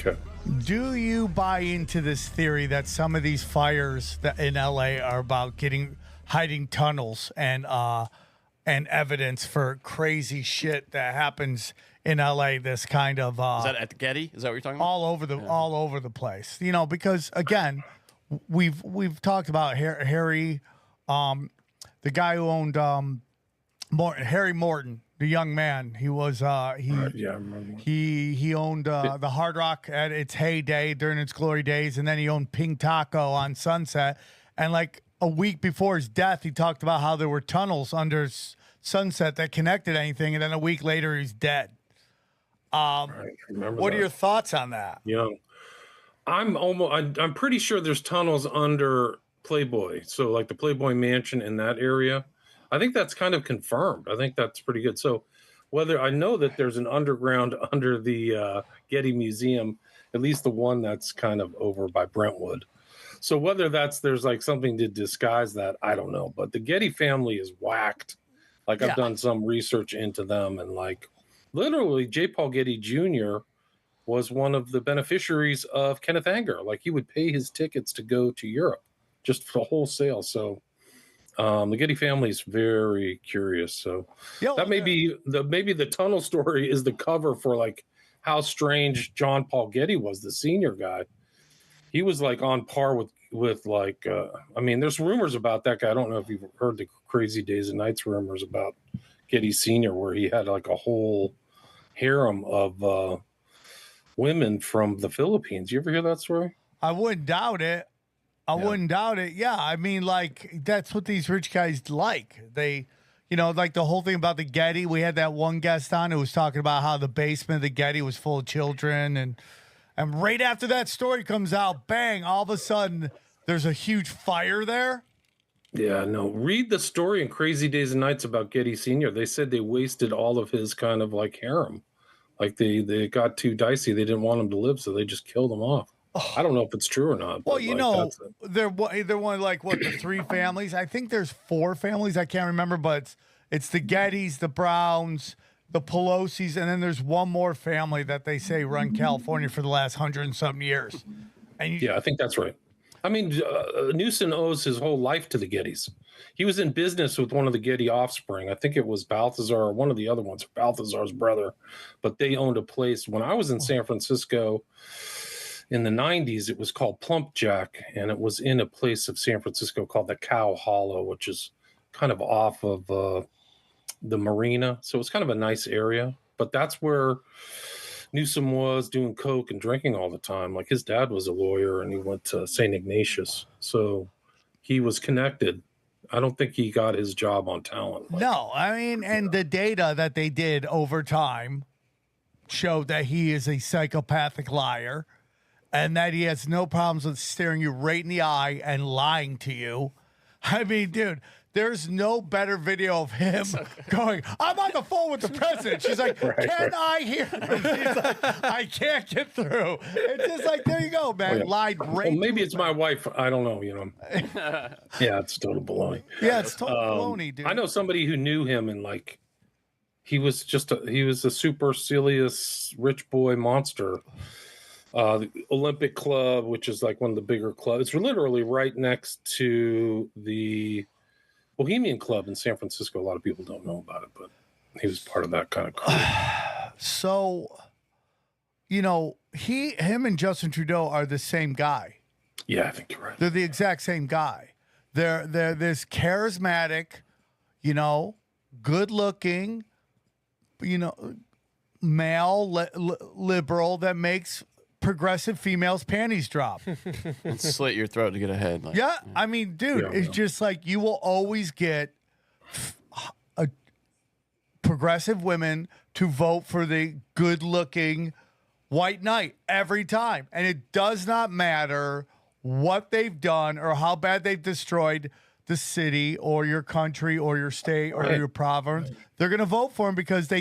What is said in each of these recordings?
Okay. Do you buy into this theory that some of these fires that in LA are about hiding tunnels and evidence for crazy shit that happens in LA? This kind of Is that at the Getty? Is that what you're talking about? all over the place. You know, because again, we've talked about Harry, the guy who owned Harry Morton, the young man. He was I remember. he owned the Hard Rock at its heyday during its glory days, and then he owned Ping Taco on Sunset. And like a week before his death, he talked about how there were tunnels under Sunset that connected anything, and then a week later, he's dead. What are your thoughts on that? Yeah, I'm pretty sure there's tunnels under Playboy. So like the Playboy Mansion in that area. I think that's kind of confirmed. I think that's pretty good. So whether I know that there's an underground under the Getty Museum, at least the one that's kind of over by Brentwood. So whether there's like something to disguise that, I don't know. But the Getty family is whacked. Like I've done some research into them, and like literally J. Paul Getty Jr. was one of the beneficiaries of Kenneth Anger. Like he would pay his tickets to go to Europe just for wholesale. So the Getty family is very curious. So that may be the tunnel story is the cover for like how strange John Paul Getty was, the senior guy. He was like on par with like, I mean, there's rumors about that guy. I don't know if you've heard the crazy days and nights rumors about Getty Senior, where he had like a whole harem of women from the Philippines. You ever hear that story? I wouldn't doubt it. I wouldn't doubt it. Yeah, I mean, like, that's what these rich guys like. They, you know, like the whole thing about the Getty. We had that one guest on who was talking about how the basement of the Getty was full of children. And right after that story comes out, bang, all of a sudden there's a huge fire there. Yeah, no. Read the story in Crazy Days and Nights about Getty Sr. They said they wasted all of his kind of like harem. Like they got too dicey. They didn't want him to live, so they just killed him off. I don't know if it's true or not. Well, you know, they're one like what, the three families. I think there's four families. I can't remember, but it's the Gettys, the Browns, the Pelosi's, and then there's one more family that they say run California for the last 100 and something years. And yeah, I think that's right. I mean, Newsom owes his whole life to the Gettys. He was in business with one of the Getty offspring. I think it was Balthazar or one of the other ones, Balthazar's brother. But they owned a place. When I was in San Francisco in the 90s, it was called Plump Jack, and it was in a place of San Francisco called the Cow Hollow, which is kind of off of the marina. So it's kind of a nice area. But that's where Newsom was doing coke and drinking all the time. Like his dad was a lawyer, and he went to St. Ignatius. So he was connected. I don't think he got his job on talent. No, I mean, and the data that they did over time showed that he is a psychopathic liar and that he has no problems with staring you right in the eye and lying to you. I mean, dude, there's no better video of him going, I'm on the phone with the president. She's like, I hear? He's like, I can't get through. It's just like, there you go, man. Lied right. Well, maybe it's my wife. I don't know, you know. Yeah, it's total baloney. Yeah, it's total baloney, dude. I know somebody who knew him, and like he was a supercilious rich boy monster. The Olympic Club, which is like one of the bigger clubs. It's literally right next to the Bohemian Club in San Francisco. A lot of people don't know about it, but he was part of that kind of crew. So, you know, him and Justin Trudeau are the same guy. Yeah, I think you're right. They're the exact same guy. They're this charismatic, you know, good looking, you know, male liberal that makes progressive females' panties drop. And slit your throat to get ahead. Like, yeah, I mean, dude, it's just like you will always get progressive women to vote for the good-looking white knight every time. And it does not matter what they've done or how bad they've destroyed the city or your country or your state or your province. They're going to vote for him because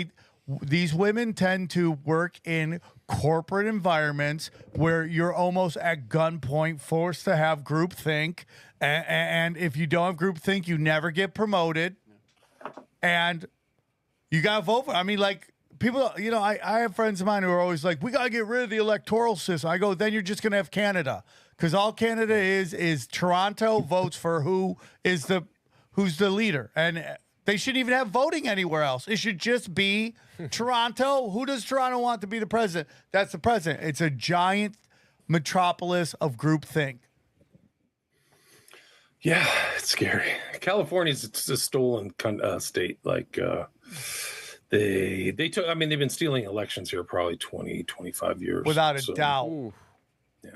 these women tend to work in corporate environments where you're almost at gunpoint, forced to have groupthink. And if you don't have groupthink, you never get promoted. And you got to vote for. I mean, like, people, I have friends of mine who are always like, we got to get rid of the electoral system. I go, then you're just going to have Canada. Because all Canada is Toronto votes for who's the leader. And they shouldn't even have voting anywhere else. It should just be Toronto. Who does Toronto want to be the president? That's the president. It's a giant metropolis of groupthink. Yeah, it's scary. California's a stolen state. Like they took. I mean, they've been stealing elections here probably 20, 25 years. Without a doubt. Ooh. Yeah.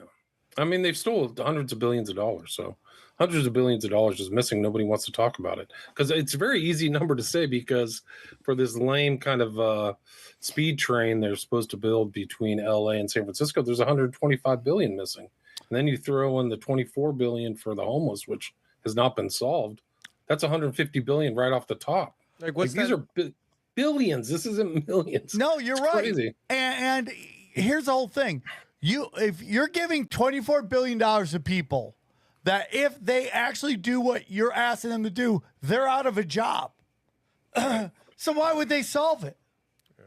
I mean, they've stolen hundreds of billions of dollars. So hundreds of billions of dollars is missing. Nobody wants to talk about it because it's a very easy number to say because for this lame kind of speed train they're supposed to build between LA and San Francisco, there's 125 billion missing. And then you throw in the 24 billion for the homeless, which has not been solved. That's 150 billion right off the top. Like what's these are billions. This isn't millions. No, you're It's right. crazy. And here's the whole thing. If you're giving $24 billion to people that if they actually do what you're asking them to do, they're out of a job. So why would they solve it?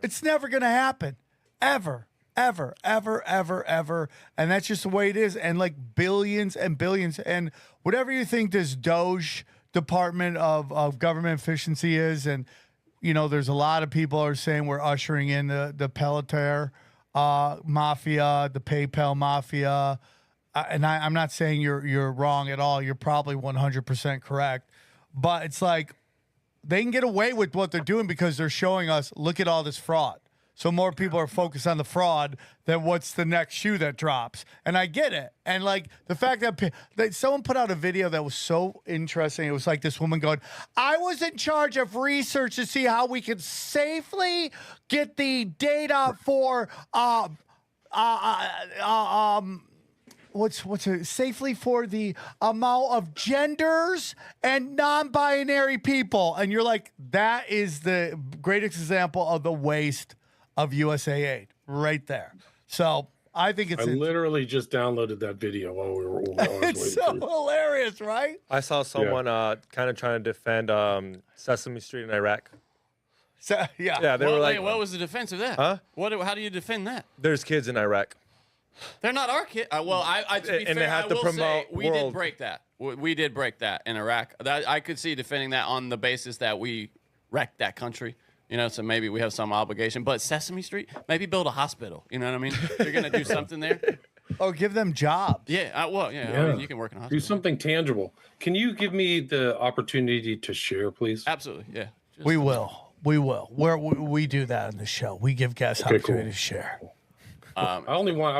It's never going to happen. Ever. Ever. And that's just the way it is. And like billions and billions. And whatever you think this Doge Department of Government Efficiency is, and, there's a lot of people are saying we're ushering in the Pelletier mafia, the PayPal mafia. And I'm not saying you're wrong at all. You're probably 100% correct. But it's like they can get away with what they're doing because they're showing us, look at all this fraud. So more people are focused on the fraud than what's the next shoe that drops. And I get it. And like the fact that someone put out a video that was so interesting. It was like this woman going, I was in charge of research to see how we could safely get the data for safely for the amount of genders and non-binary people. And you're like, that is the greatest example of the waste of USA aid right there. So I think it's... I literally just downloaded that video while we were it's so hilarious, right? I saw someone kind of trying to defend Sesame Street in Iraq. So, Yeah, they were like... Wait, what was the defense of that? Huh? How do you defend that? There's kids in Iraq. They're not our kids. To be And they fair, have I to will promote say we did world- break that. We did break that in Iraq. I could see defending that on the basis that we wrecked that country. So maybe we have some obligation. But Sesame Street, maybe build a hospital. You know what I mean? You're going to do something there. Oh, give them jobs. Yeah. I mean, you can work in a hospital. Do something tangible. Can you give me the opportunity to share, please? Absolutely. Yeah. We will. We do that on the show. We give guests opportunity to share. I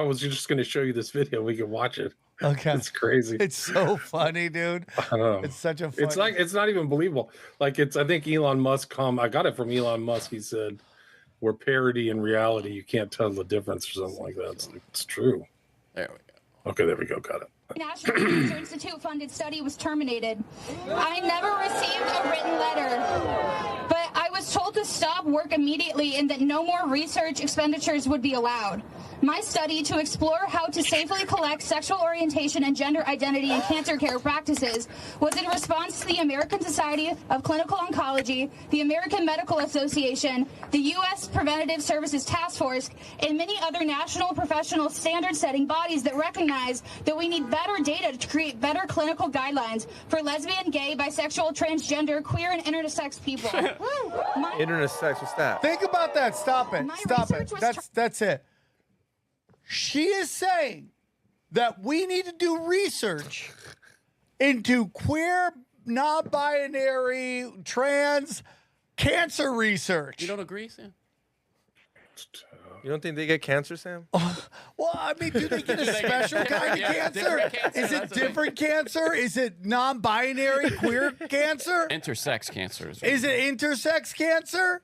was just going to show you this video. We can watch it. Okay. It's crazy. It's so funny, dude. I don't know. It's such a funny... It's not even believable. I think Elon Musk I got it from Elon Musk. He said, we're parody and reality. You can't tell the difference or something like that. It's true. There we go. Okay, there we go. Got it. National Cancer Institute funded study was terminated. I never received a written letter, but I was told to stop work immediately and that no more research expenditures would be allowed. My study to explore how to safely collect sexual orientation and gender identity in cancer care practices was in response to the American Society of Clinical Oncology, the American Medical Association, the U.S. Preventative Services Task Force, and many other national professional standard-setting bodies that recognize that we need better data to create better clinical guidelines for lesbian, gay, bisexual, transgender, queer, and intersex people. Intersex, what's that? Think about that. Stop it. My Stop it. research was That's it. She is saying that we need to do research into queer, non-binary, trans cancer research. You don't agree, Sam? You don't think they get cancer, Sam? Well, I mean, do they get a special kind of cancer? different cancer, Is it that's the thing. different cancer? Is it non-binary queer cancer? Intersex cancer. Is it intersex cancer?